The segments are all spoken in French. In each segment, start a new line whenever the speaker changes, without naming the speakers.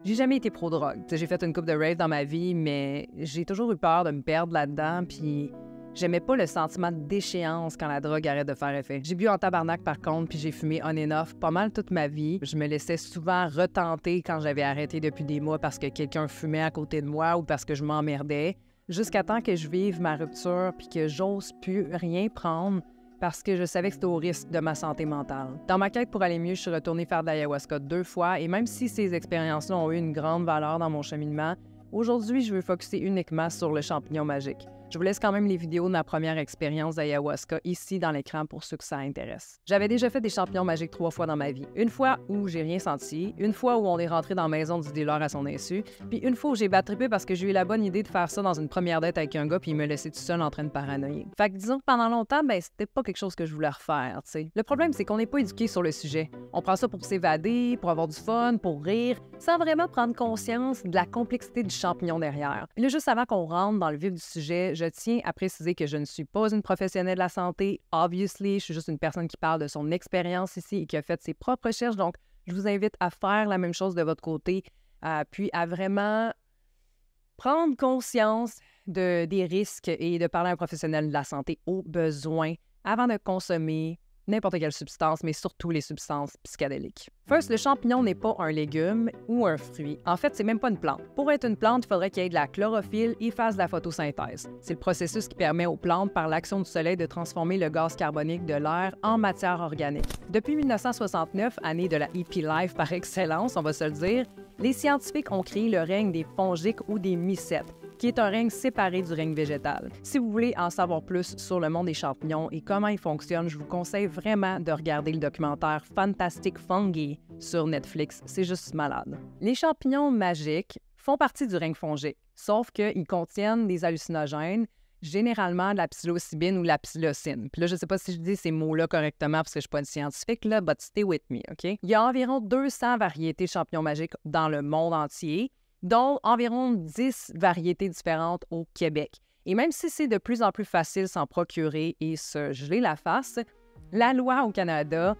J'ai jamais été pro-drogue. J'ai fait une couple de raves dans ma vie, mais j'ai toujours eu peur de me perdre là-dedans, puis j'aimais pas le sentiment de déchéance quand la drogue arrête de faire effet. J'ai bu en tabarnak par contre, puis j'ai fumé on and off pas mal toute ma vie. Je me laissais souvent retenter quand j'avais arrêté depuis des mois parce que quelqu'un fumait à côté de moi ou parce que je m'emmerdais, jusqu'à temps que je vive ma rupture puis que j'ose plus rien prendre parce que je savais que c'était au risque de ma santé mentale. Dans ma quête pour aller mieux, je suis retournée faire de l'ayahuasca 2 fois et même si ces expériences-là ont eu une grande valeur dans mon cheminement, aujourd'hui, je veux focusser uniquement sur le champignon magique. Je vous laisse quand même les vidéos de ma première expérience d'ayahuasca ici dans l'écran pour ceux que ça intéresse. J'avais déjà fait des champignons magiques 3 fois dans ma vie. Une fois où j'ai rien senti, une fois où on est rentré dans la maison du dealer à son insu, puis une fois où j'ai battrippé parce que j'ai eu la bonne idée de faire ça dans une première date avec un gars puis il me laissait tout seul en train de paranoïer. Fait que disons que pendant longtemps, c'était pas quelque chose que je voulais refaire, tu sais. Le problème, c'est qu'on n'est pas éduqué sur le sujet. On prend ça pour s'évader, pour avoir du fun, pour rire, sans vraiment prendre conscience de la complexité du champignon derrière. Puis là, juste avant qu'on rentre dans le vif du sujet, je tiens à préciser que je ne suis pas une professionnelle de la santé. Obviously, je suis juste une personne qui parle de son expérience ici et qui a fait ses propres recherches. Donc, je vous invite à faire la même chose de votre côté, puis à vraiment prendre conscience des risques et de parler à un professionnel de la santé au besoin avant de consommer n'importe quelle substance, mais surtout les substances psychédéliques. First, le champignon n'est pas un légume ou un fruit. En fait, c'est même pas une plante. Pour être une plante, il faudrait qu'il y ait de la chlorophylle et fasse de la photosynthèse. C'est le processus qui permet aux plantes, par l'action du soleil, de transformer le gaz carbonique de l'air en matière organique. Depuis 1969, année de la hippie life par excellence, on va se le dire, les scientifiques ont créé le règne des fongiques ou des mycètes, qui est un règne séparé du règne végétal. Si vous voulez en savoir plus sur le monde des champignons et comment ils fonctionnent, je vous conseille vraiment de regarder le documentaire Fantastic Fungi sur Netflix. C'est juste malade. Les champignons magiques font partie du règne fongique, sauf qu'ils contiennent des hallucinogènes, généralement de la psilocybine ou de la psilocine. Puis là, je ne sais pas si je dis ces mots-là correctement parce que je ne suis pas une scientifique, là, but stay with me, OK? Il y a environ 200 variétés de champignons magiques dans le monde entier, dont environ 10 variétés différentes au Québec. Et même si c'est de plus en plus facile s'en procurer et se geler la face, la loi au Canada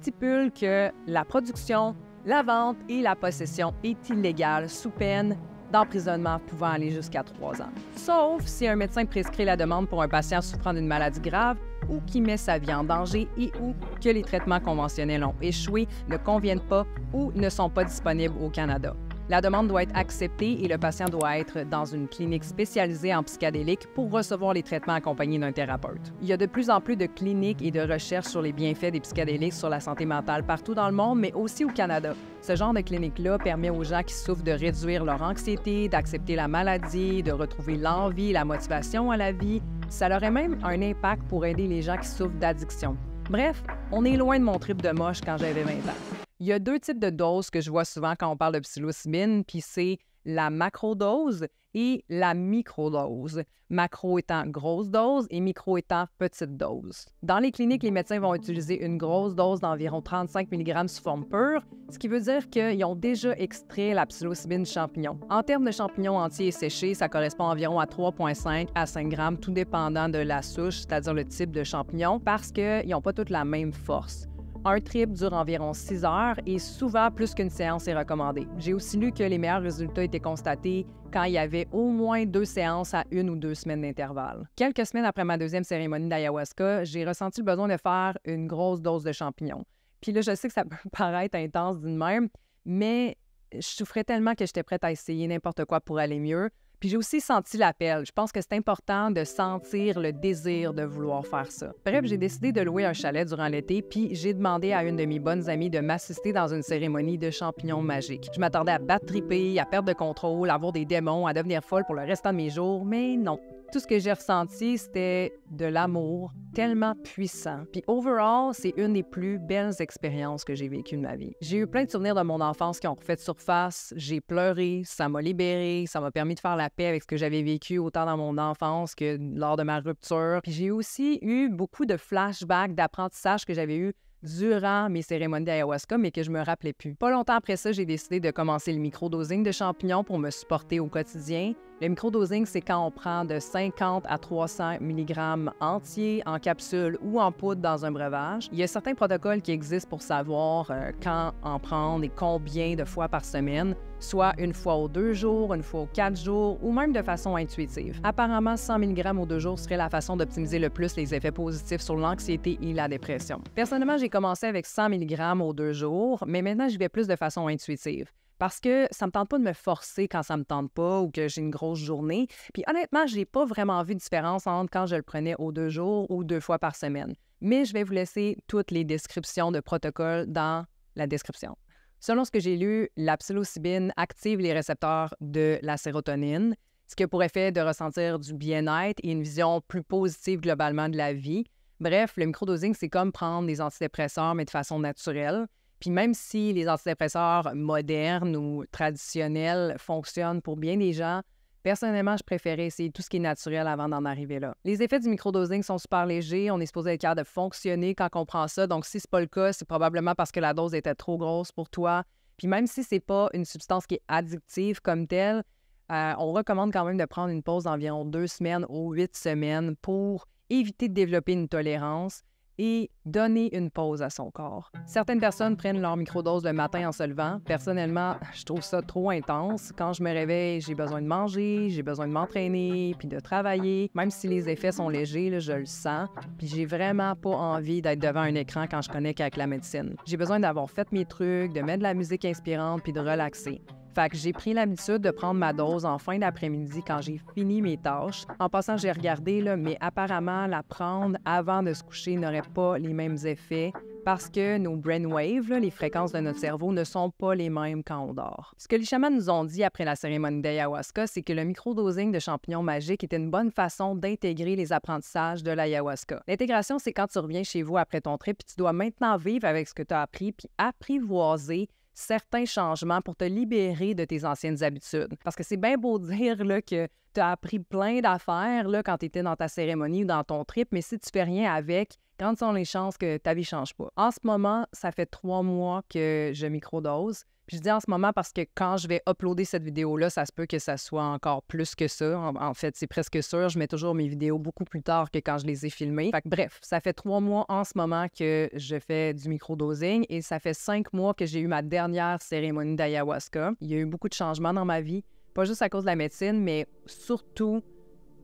stipule que la production, la vente et la possession est illégale sous peine d'emprisonnement pouvant aller jusqu'à 3 ans. Sauf si un médecin prescrit la demande pour un patient souffrant d'une maladie grave ou qui met sa vie en danger et ou que les traitements conventionnels ont échoué, ne conviennent pas ou ne sont pas disponibles au Canada. La demande doit être acceptée et le patient doit être dans une clinique spécialisée en psychédéliques pour recevoir les traitements accompagnés d'un thérapeute. Il y a de plus en plus de cliniques et de recherches sur les bienfaits des psychédéliques sur la santé mentale partout dans le monde, mais aussi au Canada. Ce genre de clinique-là permet aux gens qui souffrent de réduire leur anxiété, d'accepter la maladie, de retrouver l'envie et la motivation à la vie. Ça aurait même un impact pour aider les gens qui souffrent d'addiction. Bref, on est loin de mon trip de moche quand j'avais 20 ans. Il y a 2 types de doses que je vois souvent quand on parle de psilocybine, puis c'est la macrodose et la microdose. Macro étant grosse dose et micro étant petite dose. Dans les cliniques, les médecins vont utiliser une grosse dose d'environ 35 mg sous forme pure, ce qui veut dire qu'ils ont déjà extrait la psilocybine du champignon. En termes de champignons entiers et séchés, ça correspond environ à 3,5 à 5 grammes, tout dépendant de la souche, c'est-à-dire le type de champignon, parce qu'ils n'ont pas toutes la même force. Un trip dure environ 6 heures et souvent plus qu'une séance est recommandée. J'ai aussi lu que les meilleurs résultats étaient constatés quand il y avait au moins 2 séances à 1 ou 2 semaines d'intervalle. Quelques semaines après ma deuxième cérémonie d'ayahuasca, j'ai ressenti le besoin de faire une grosse dose de champignons. Puis là, je sais que ça peut paraître intense d'une même, mais je souffrais tellement que j'étais prête à essayer n'importe quoi pour aller mieux. Puis j'ai aussi senti l'appel. Je pense que c'est important de sentir le désir de vouloir faire ça. Bref, j'ai décidé de louer un chalet durant l'été, puis j'ai demandé à une de mes bonnes amies de m'assister dans une cérémonie de champignons magiques. Je m'attendais à battre-triper, à perdre de contrôle, à avoir des démons, à devenir folle pour le restant de mes jours, mais non. Tout ce que j'ai ressenti, c'était de l'amour tellement puissant. Puis overall, c'est une des plus belles expériences que j'ai vécues de ma vie. J'ai eu plein de souvenirs de mon enfance qui ont refait surface. J'ai pleuré, ça m'a libérée, ça m'a permis de faire la paix avec ce que j'avais vécu autant dans mon enfance que lors de ma rupture. Puis j'ai aussi eu beaucoup de flashbacks d'apprentissage que j'avais eu durant mes cérémonies d'ayahuasca, mais que je me rappelais plus. Pas longtemps après ça, j'ai décidé de commencer le microdosing de champignons pour me supporter au quotidien. Le microdosing, c'est quand on prend de 50 à 300 mg entiers en capsule ou en poudre dans un breuvage. Il y a certains protocoles qui existent pour savoir quand en prendre et combien de fois par semaine. soit une fois aux 2 jours, une fois aux 4 jours ou même de façon intuitive. Apparemment, 100 mg aux 2 jours serait la façon d'optimiser le plus les effets positifs sur l'anxiété et la dépression. Personnellement, j'ai commencé avec 100 mg aux 2 jours, mais maintenant, j'y vais plus de façon intuitive. Parce que ça me tente pas de me forcer quand ça me tente pas ou que j'ai une grosse journée. Puis honnêtement, j'ai pas vraiment vu de différence entre quand je le prenais aux 2 jours ou 2 fois par semaine. Mais je vais vous laisser toutes les descriptions de protocoles dans la description. Selon ce que j'ai lu, la psilocybine active les récepteurs de la sérotonine, ce qui a pour effet de ressentir du bien-être et une vision plus positive globalement de la vie. Bref, le microdosing, c'est comme prendre des antidépresseurs, mais de façon naturelle. Puis même si les antidépresseurs modernes ou traditionnels fonctionnent pour bien des gens, personnellement, je préférais essayer tout ce qui est naturel avant d'en arriver là. Les effets du microdosing sont super légers. On est supposé être capable de fonctionner quand on prend ça. Donc, si c'est pas le cas, c'est probablement parce que la dose était trop grosse pour toi. Puis même si c'est pas une substance qui est addictive comme telle, on recommande quand même de prendre une pause d'environ 2 semaines ou 8 semaines pour éviter de développer une tolérance et donner une pause à son corps. Certaines personnes prennent leur microdose le matin en se levant. Personnellement, je trouve ça trop intense. Quand je me réveille, j'ai besoin de manger, j'ai besoin de m'entraîner, puis de travailler. Même si les effets sont légers, là, je le sens. Puis j'ai vraiment pas envie d'être devant un écran quand je connecte avec la médecine. J'ai besoin d'avoir fait mes trucs, de mettre de la musique inspirante, puis de relaxer. Fait que j'ai pris l'habitude de prendre ma dose en fin d'après-midi quand j'ai fini mes tâches. En passant, j'ai regardé, là, mais apparemment, la prendre avant de se coucher n'aurait pas les mêmes effets parce que nos brainwaves, là, les fréquences de notre cerveau, ne sont pas les mêmes quand on dort. Ce que les chamans nous ont dit après la cérémonie d'ayahuasca, c'est que le microdosing de champignons magiques était une bonne façon d'intégrer les apprentissages de l'ayahuasca. L'intégration, c'est quand tu reviens chez vous après ton trip, puis tu dois maintenant vivre avec ce que tu as appris, puis apprivoiser certains changements pour te libérer de tes anciennes habitudes. Parce que c'est bien beau dire là, que tu as appris plein d'affaires là, quand tu étais dans ta cérémonie ou dans ton trip, mais si tu fais rien avec, grandes sont les chances que ta vie ne change pas. En ce moment, ça fait 3 mois que je microdose. Puis je dis en ce moment parce que quand je vais uploader cette vidéo-là, ça se peut que ça soit encore plus que ça. En fait, c'est presque sûr. Je mets toujours mes vidéos beaucoup plus tard que quand je les ai filmées. Fait que, bref, ça fait 3 mois en ce moment que je fais du microdosing et ça fait 5 mois que j'ai eu ma dernière cérémonie d'ayahuasca. Il y a eu beaucoup de changements dans ma vie, pas juste à cause de la médecine, mais surtout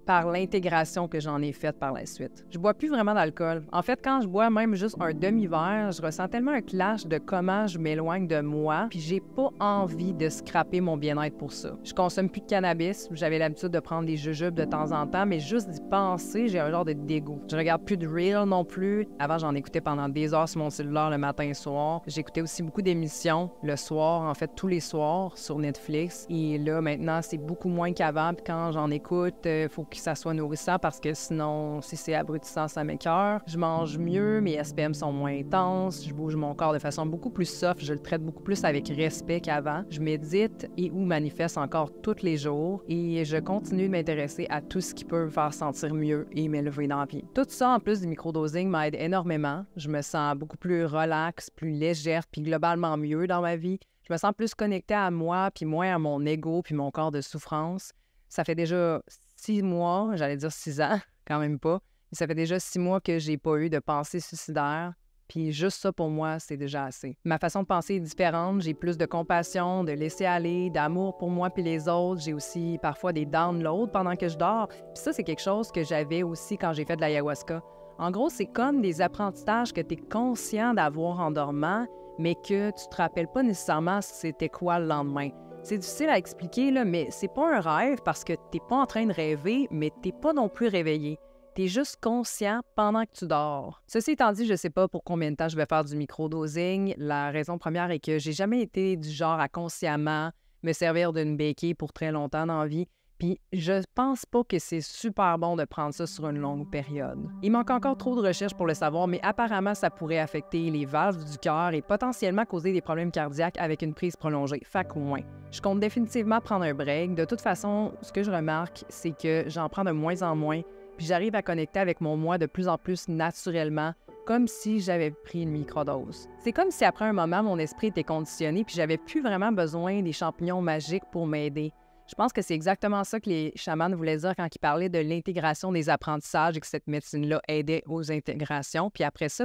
par l'intégration que j'en ai faite par la suite. Je bois plus vraiment d'alcool. En fait, quand je bois même juste un demi-verre, je ressens tellement un clash de comment je m'éloigne de moi, puis j'ai pas envie de scraper mon bien-être pour ça. Je consomme plus de cannabis, j'avais l'habitude de prendre des jujubes de temps en temps, mais juste d'y penser, j'ai un genre de dégoût. Je regarde plus de Reel non plus. Avant, j'en écoutais pendant des heures sur mon cellulaire le matin et le soir. J'écoutais aussi beaucoup d'émissions le soir, en fait tous les soirs sur Netflix. Et là, maintenant, c'est beaucoup moins qu'avant, puis quand j'en écoute, faut que ça soit nourrissant parce que sinon, si c'est abrutissant, ça m'écoeure. Je mange mieux, mes SPM sont moins intenses, je bouge mon corps de façon beaucoup plus soft, je le traite beaucoup plus avec respect qu'avant. Je médite et ou manifeste encore tous les jours et je continue de m'intéresser à tout ce qui peut me faire sentir mieux et m'élever dans la vie. Tout ça, en plus du microdosing, m'aide énormément. Je me sens beaucoup plus relax, plus légère, puis globalement mieux dans ma vie. Je me sens plus connectée à moi, puis moins à mon ego, puis mon corps de souffrance. Ça fait déjà 6 mois, j'allais dire 6 ans, quand même pas. Mais ça fait déjà 6 mois que j'ai pas eu de pensée suicidaire. Puis juste ça, pour moi, c'est déjà assez. Ma façon de penser est différente. J'ai plus de compassion, de laisser aller, d'amour pour moi puis les autres. J'ai aussi parfois des downloads pendant que je dors. Puis ça, c'est quelque chose que j'avais aussi quand j'ai fait de l'ayahuasca. En gros, c'est comme des apprentissages que tu es conscient d'avoir en dormant, mais que tu te rappelles pas nécessairement c'était quoi le lendemain. C'est difficile à expliquer, là, mais c'est pas un rêve parce que t'es pas en train de rêver, mais t'es pas non plus réveillé. T'es juste conscient pendant que tu dors. Ceci étant dit, je sais pas pour combien de temps je vais faire du microdosing. La raison première est que j'ai jamais été du genre à consciemment me servir d'une béquille pour très longtemps dans la vie. Puis je pense pas que c'est super bon de prendre ça sur une longue période. Il manque encore trop de recherches pour le savoir, mais apparemment ça pourrait affecter les valves du cœur et potentiellement causer des problèmes cardiaques avec une prise prolongée. Fait que moins. Je compte définitivement prendre un break. De toute façon, ce que je remarque, c'est que j'en prends de moins en moins, puis j'arrive à connecter avec mon moi de plus en plus naturellement, comme si j'avais pris une microdose. C'est comme si après un moment, mon esprit était conditionné, puis j'avais plus vraiment besoin des champignons magiques pour m'aider. Je pense que c'est exactement ça que les chamans voulaient dire quand ils parlaient de l'intégration des apprentissages et que cette médecine-là aidait aux intégrations. Puis après ça,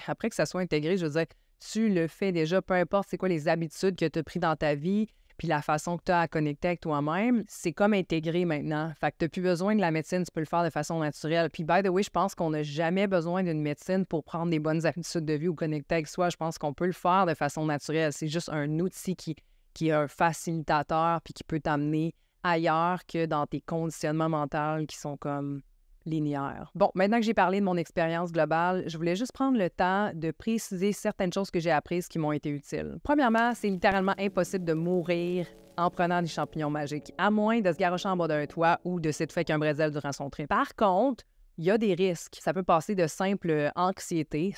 après que ça soit intégré, je veux dire, tu le fais déjà, peu importe c'est quoi les habitudes que tu as prises dans ta vie, puis la façon que tu as à connecter avec toi-même, c'est comme intégré maintenant. Fait que tu n'as plus besoin de la médecine, tu peux le faire de façon naturelle. Puis, by the way, je pense qu'on n'a jamais besoin d'une médecine pour prendre des bonnes habitudes de vie ou connecter avec soi. Je pense qu'on peut le faire de façon naturelle. C'est juste un outil qui est un facilitateur puis qui peut t'amener ailleurs que dans tes conditionnements mentaux qui sont comme linéaires. Bon, maintenant que j'ai parlé de mon expérience globale, je voulais juste prendre le temps de préciser certaines choses que j'ai apprises qui m'ont été utiles. Premièrement, c'est littéralement impossible de mourir en prenant des champignons magiques, à moins de se garrocher en bas d'un toit ou de s'étouffer avec un bretzel durant son trip. Par contre, il y a des risques. Ça peut passer de simple anxiété,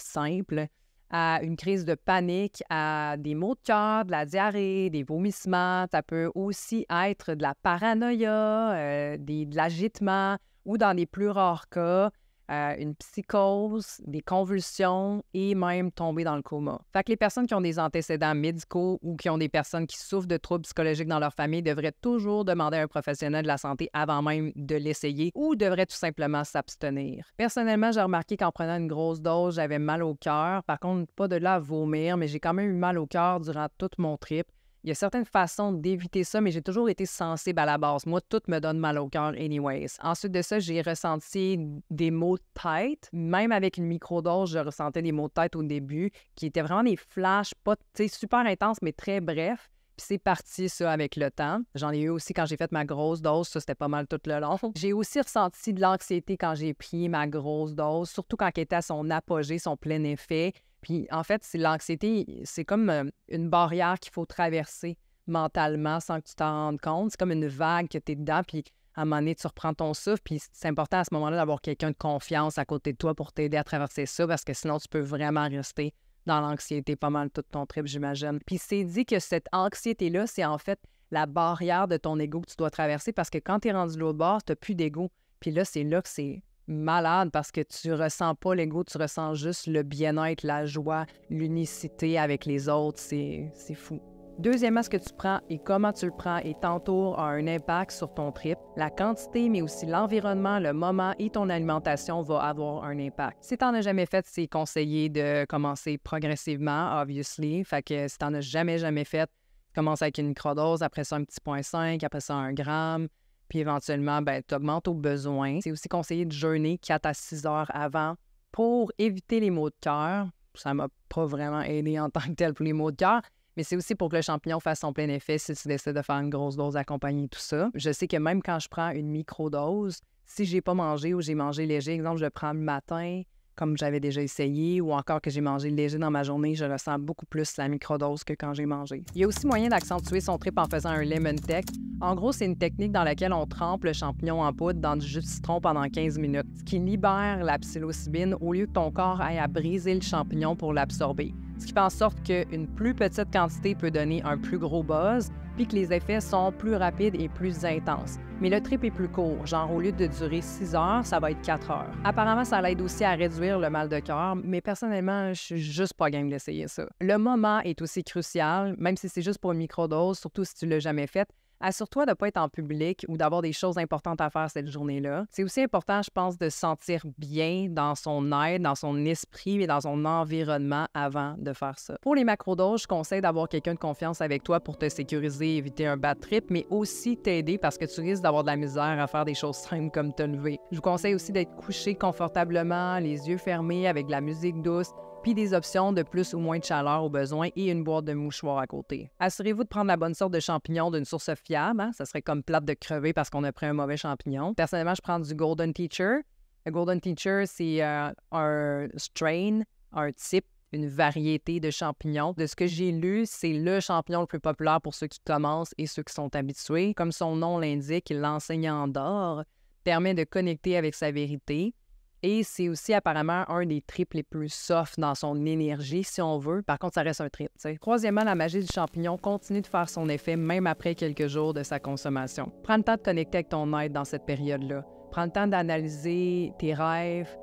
à une crise de panique, à des maux de cœur, de la diarrhée, des vomissements. Ça peut aussi être de la paranoïa, de l'agitement ou, dans les plus rares cas, une psychose, des convulsions et même tomber dans le coma. Fait que les personnes qui ont des antécédents médicaux ou qui ont des personnes qui souffrent de troubles psychologiques dans leur famille devraient toujours demander à un professionnel de la santé avant même de l'essayer ou devraient tout simplement s'abstenir. Personnellement, j'ai remarqué qu'en prenant une grosse dose, j'avais mal au cœur. Par contre, pas de là à vomir, mais j'ai quand même eu mal au cœur durant toute mon trip. Il y a certaines façons d'éviter ça, mais j'ai toujours été sensible à la base. Moi, tout me donne mal au cœur anyways. Ensuite de ça, j'ai ressenti des maux de tête. Même avec une microdose, je ressentais des maux de tête au début, qui étaient vraiment des flashs, pas super intenses, mais très brefs. Puis c'est parti, ça, avec le temps. J'en ai eu aussi quand j'ai fait ma grosse dose. Ça, c'était pas mal tout le long. J'ai aussi ressenti de l'anxiété quand j'ai pris ma grosse dose, surtout quand elle était à son apogée, son plein effet. Puis, en fait, c'est l'anxiété, c'est comme une barrière qu'il faut traverser mentalement sans que tu t'en rendes compte. C'est comme une vague que tu es dedans, puis à un moment donné, tu reprends ton souffle. Puis c'est important à ce moment-là d'avoir quelqu'un de confiance à côté de toi pour t'aider à traverser ça, parce que sinon, tu peux vraiment rester dans l'anxiété pas mal tout ton trip, j'imagine. Puis c'est dit que cette anxiété-là, c'est en fait la barrière de ton ego que tu dois traverser, parce que quand tu es rendu de l'autre bord, tu n'as plus d'ego. Puis là que c'est malade, parce que tu ressens pas l'ego, tu ressens juste le bien-être, la joie, l'unicité avec les autres. C'est fou. Deuxièmement, ce que tu prends et comment tu le prends et t'entoures a un impact sur ton trip. La quantité, mais aussi l'environnement, le moment et ton alimentation va avoir un impact. Si tu n'en as jamais fait, c'est conseillé de commencer progressivement, obviously. Fait que si tu n'en as jamais fait, commence avec une microdose, après ça un petit 0,5, après ça 1 gramme. Puis éventuellement, tu augmentes au besoin. C'est aussi conseillé de jeûner 4 à 6 heures avant pour éviter les maux de cœur. Ça ne m'a pas vraiment aidé en tant que tel pour les maux de cœur, mais c'est aussi pour que le champignon fasse son plein effet si tu décides de faire une grosse dose accompagnée de tout ça. Je sais que même quand je prends une microdose, si j'ai pas mangé ou j'ai mangé léger, exemple, je le prends le matin, comme j'avais déjà essayé, ou encore que j'ai mangé léger dans ma journée, je ressens beaucoup plus la microdose que quand j'ai mangé. Il y a aussi moyen d'accentuer son trip en faisant un lemon tech. En gros, c'est une technique dans laquelle on trempe le champignon en poudre dans du jus de citron pendant 15 minutes, ce qui libère la psilocybine au lieu que ton corps aille à briser le champignon pour l'absorber. Ce qui fait en sorte qu'une plus petite quantité peut donner un plus gros buzz, puis que les effets sont plus rapides et plus intenses. Mais le trip est plus court, genre au lieu de durer 6 heures, ça va être 4 heures. Apparemment, ça l'aide aussi à réduire le mal de cœur, mais personnellement, je suis juste pas game d'essayer ça. Le moment est aussi crucial, même si c'est juste pour une microdose, surtout si tu l'as jamais fait. Assure-toi de ne pas être en public ou d'avoir des choses importantes à faire cette journée-là. C'est aussi important, je pense, de se sentir bien dans son être, dans son esprit et dans son environnement avant de faire ça. Pour les macrodoses, je conseille d'avoir quelqu'un de confiance avec toi pour te sécuriser et éviter un bad trip, mais aussi t'aider parce que tu risques d'avoir de la misère à faire des choses simples comme te lever. Je vous conseille aussi d'être couché confortablement, les yeux fermés avec de la musique douce, puis des options de plus ou moins de chaleur au besoin et une boîte de mouchoirs à côté. Assurez-vous de prendre la bonne sorte de champignons d'une source fiable. Ça serait comme plate de crever parce qu'on a pris un mauvais champignon. Personnellement, je prends du Golden Teacher. Le Golden Teacher, c'est un strain, un type, une variété de champignons. De ce que j'ai lu, c'est le champignon le plus populaire pour ceux qui commencent et ceux qui sont habitués. Comme son nom l'indique, l'enseignant d'or permet de connecter avec sa vérité. Et c'est aussi apparemment un des trips les plus soft dans son énergie, si on veut. Par contre, ça reste un trip, t'sais. Troisièmement, la magie du champignon continue de faire son effet même après quelques jours de sa consommation. Prends le temps de connecter avec ton être dans cette période-là. Prends le temps d'analyser tes rêves,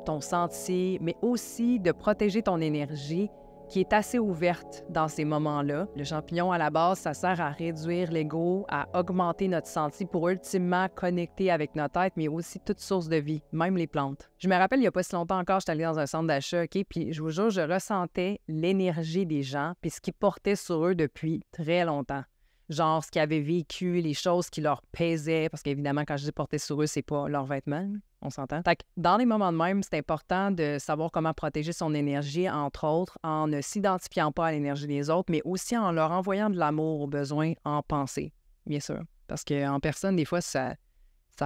ton sentier, mais aussi de protéger ton énergie qui est assez ouverte dans ces moments-là. Le champignon, à la base, ça sert à réduire l'ego, à augmenter notre senti pour ultimement connecter avec notre tête, mais aussi toute source de vie, même les plantes. Je me rappelle, il n'y a pas si longtemps encore, j'étais allée dans un centre d'achat, OK? Puis je vous jure, je ressentais l'énergie des gens puis ce qu'ils portaient sur eux depuis très longtemps. genre ce qu'ils avaient vécu, les choses qui leur pesaient, parce qu'évidemment, quand je dis porter sur eux, c'est pas leurs vêtements, on s'entend. Fait que dans les moments de même, c'est important de savoir comment protéger son énergie, entre autres, en ne s'identifiant pas à l'énergie des autres, mais aussi en leur envoyant de l'amour aux besoins en pensée, bien sûr. Parce qu'en personne, des fois, ça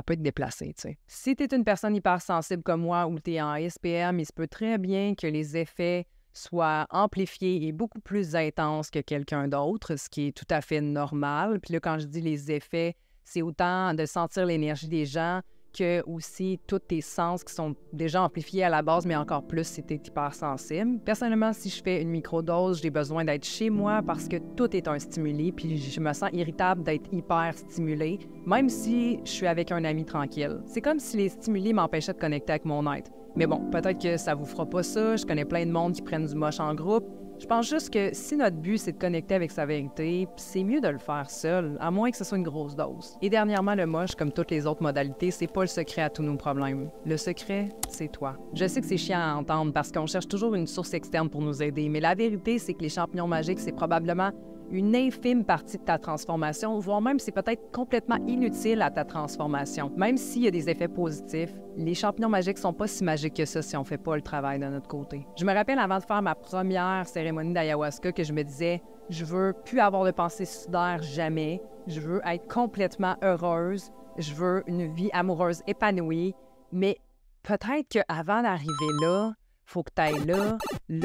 peut être déplacé, tu sais. Si tu es une personne hypersensible comme moi ou tu es en SPM, il se peut très bien que les effets soient amplifiés et beaucoup plus intenses que quelqu'un d'autre, ce qui est tout à fait normal. Puis là, quand je dis les effets, c'est autant de sentir l'énergie des gens que aussi tous tes sens qui sont déjà amplifiés à la base, mais encore plus si tu es hypersensible. Personnellement, si je fais une microdose, j'ai besoin d'être chez moi parce que tout est un stimuli, puis je me sens irritable d'être hyper stimulée, même si je suis avec un ami tranquille. C'est comme si les stimuli m'empêchaient de connecter avec mon être. Mais bon, peut-être que ça vous fera pas ça. Je connais plein de monde qui prennent du moche en groupe. Je pense juste que si notre but, c'est de connecter avec sa vérité, c'est mieux de le faire seul, à moins que ce soit une grosse dose. Et dernièrement, le moche, comme toutes les autres modalités, c'est pas le secret à tous nos problèmes. Le secret, c'est toi. Je sais que c'est chiant à entendre parce qu'on cherche toujours une source externe pour nous aider, mais la vérité, c'est que les champignons magiques, c'est probablement une infime partie de ta transformation, voire même c'est peut-être complètement inutile à ta transformation. Même s'il y a des effets positifs, les champignons magiques sont pas si magiques que ça si on fait pas le travail de notre côté. Je me rappelle avant de faire ma première cérémonie d'ayahuasca que je me disais « Je veux plus avoir de pensée suicidaire jamais, je veux être complètement heureuse, je veux une vie amoureuse épanouie, mais peut-être qu'avant d'arriver là, faut que tu ailles là, puis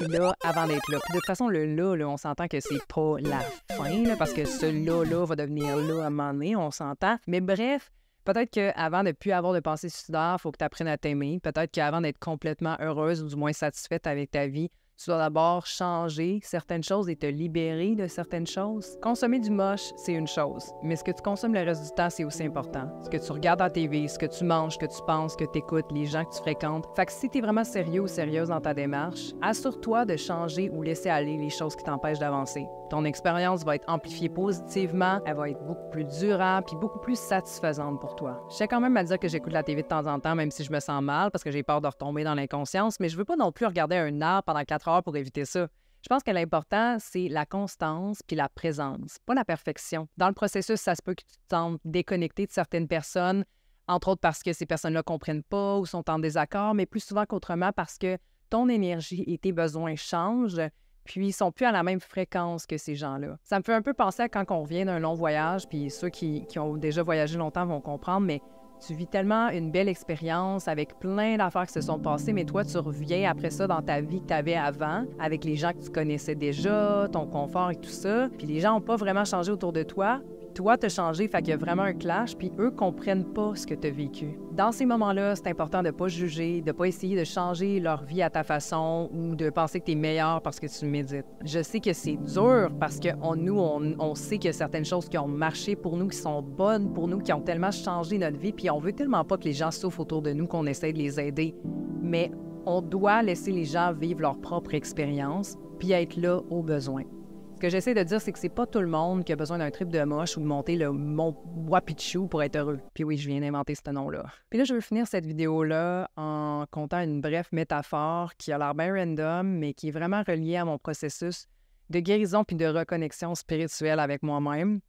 là, avant d'être là. Puis de toute façon, le là, on s'entend que c'est pas la fin, là, parce que ce là va devenir là à un moment donné, on s'entend. Mais bref, peut-être qu'avant de ne plus avoir de pensée suicidaire, il faut que tu apprennes à t'aimer. Peut-être qu'avant d'être complètement heureuse ou du moins satisfaite avec ta vie, tu dois d'abord changer certaines choses et te libérer de certaines choses. Consommer du moche, c'est une chose, mais ce que tu consommes le reste du temps, c'est aussi important. Ce que tu regardes à la TV, ce que tu manges, ce que tu penses, ce que tu écoutes, les gens que tu fréquentes. Fait que si tu es vraiment sérieux ou sérieuse dans ta démarche, assure-toi de changer ou laisser aller les choses qui t'empêchent d'avancer. Ton expérience va être amplifiée positivement, elle va être beaucoup plus durable puis beaucoup plus satisfaisante pour toi. Je tiens quand même à dire que j'écoute la TV de temps en temps, même si je me sens mal parce que j'ai peur de retomber dans l'inconscience, mais je veux pas non plus regarder un arbre pendant 4 heures pour éviter ça. Je pense que l'important, c'est la constance puis la présence, pas la perfection. Dans le processus, ça se peut que tu te sentes déconnecté de certaines personnes, entre autres parce que ces personnes-là comprennent pas ou sont en désaccord, mais plus souvent qu'autrement parce que ton énergie et tes besoins changent, puis ils sont plus à la même fréquence que ces gens-là. Ça me fait un peu penser à quand on revient d'un long voyage, puis ceux qui ont déjà voyagé longtemps vont comprendre, mais tu vis tellement une belle expérience avec plein d'affaires qui se sont passées, mais toi, tu reviens après ça dans ta vie que tu avais avant, avec les gens que tu connaissais déjà, ton confort et tout ça, puis les gens n'ont pas vraiment changé autour de toi. Toi, t'as changé, fait qu'il y a vraiment un clash, puis eux comprennent pas ce que t'as vécu. Dans ces moments-là, c'est important de pas juger, de pas essayer de changer leur vie à ta façon ou de penser que t'es meilleur parce que tu médites. Je sais que c'est dur parce que on sait qu'il y a certaines choses qui ont marché pour nous, qui sont bonnes pour nous, qui ont tellement changé notre vie, puis on veut tellement pas que les gens souffrent autour de nous qu'on essaie de les aider. Mais on doit laisser les gens vivre leur propre expérience, puis être là au besoin. Ce que j'essaie de dire, c'est que c'est pas tout le monde qui a besoin d'un trip de moche ou de monter le mont Wapichou pour être heureux. Puis oui, je viens d'inventer ce nom-là. Puis là, je veux finir cette vidéo-là en contant une brève métaphore qui a l'air bien random, mais qui est vraiment reliée à mon processus de guérison puis de reconnexion spirituelle avec moi-même.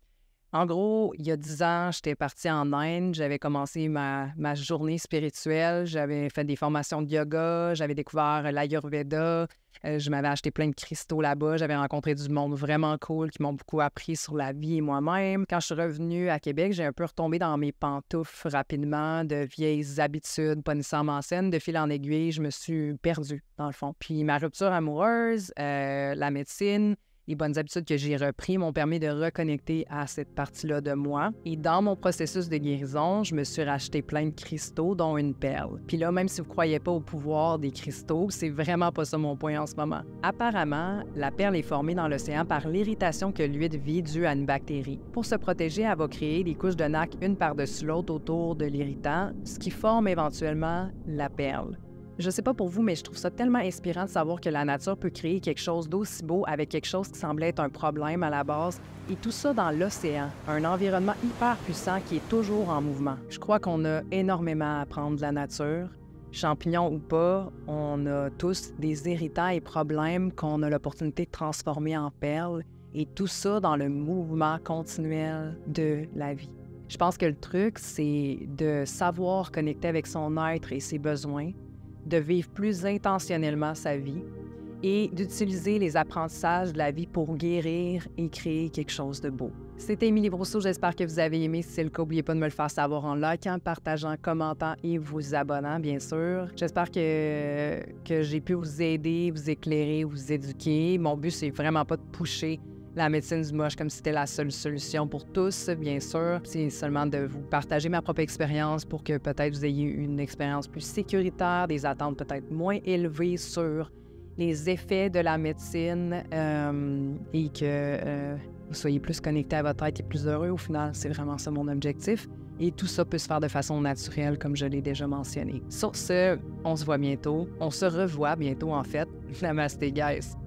En gros, il y a 10 ans, j'étais partie en Inde, j'avais commencé ma journée spirituelle, j'avais fait des formations de yoga, j'avais découvert l'Ayurveda, je m'avais acheté plein de cristaux là-bas, j'avais rencontré du monde vraiment cool qui m'ont beaucoup appris sur la vie et moi-même. Quand je suis revenue à Québec, j'ai un peu retombé dans mes pantoufles rapidement, de vieilles habitudes, pas nécessairement saines. De fil en aiguille, je me suis perdue, dans le fond. Puis ma rupture amoureuse, la médecine, les bonnes habitudes que j'ai reprises m'ont permis de reconnecter à cette partie-là de moi. Et dans mon processus de guérison, je me suis racheté plein de cristaux, dont une perle. Puis là, même si vous ne croyez pas au pouvoir des cristaux, c'est vraiment pas ça mon point en ce moment. Apparemment, la perle est formée dans l'océan par l'irritation que l'huile vit due à une bactérie. Pour se protéger, elle va créer des couches de nacre une par-dessus l'autre autour de l'irritant, ce qui forme éventuellement la perle. Je sais pas pour vous, mais je trouve ça tellement inspirant de savoir que la nature peut créer quelque chose d'aussi beau avec quelque chose qui semblait être un problème à la base, et tout ça dans l'océan, un environnement hyper puissant qui est toujours en mouvement. Je crois qu'on a énormément à apprendre de la nature. Champignons ou pas, on a tous des irritants et problèmes qu'on a l'opportunité de transformer en perles. Et tout ça dans le mouvement continuel de la vie. Je pense que le truc, c'est de savoir connecter avec son être et ses besoins, de vivre plus intentionnellement sa vie et d'utiliser les apprentissages de la vie pour guérir et créer quelque chose de beau. C'était Émilie Brousseau, j'espère que vous avez aimé. Si c'est le cas, n'oubliez pas de me le faire savoir en likant, partageant, commentant et vous abonnant, bien sûr. J'espère que j'ai pu vous aider, vous éclairer, vous éduquer. Mon but, c'est vraiment pas de pusher la médecine du moche comme si c'était la seule solution pour tous, bien sûr. C'est seulement de vous partager ma propre expérience pour que peut-être vous ayez une expérience plus sécuritaire, des attentes peut-être moins élevées sur les effets de la médecine et que vous soyez plus connecté à votre être et plus heureux. Au final, c'est vraiment ça mon objectif. Et tout ça peut se faire de façon naturelle, comme je l'ai déjà mentionné. Sur ce, on se voit bientôt. On se revoit bientôt, en fait. Namasté, guys!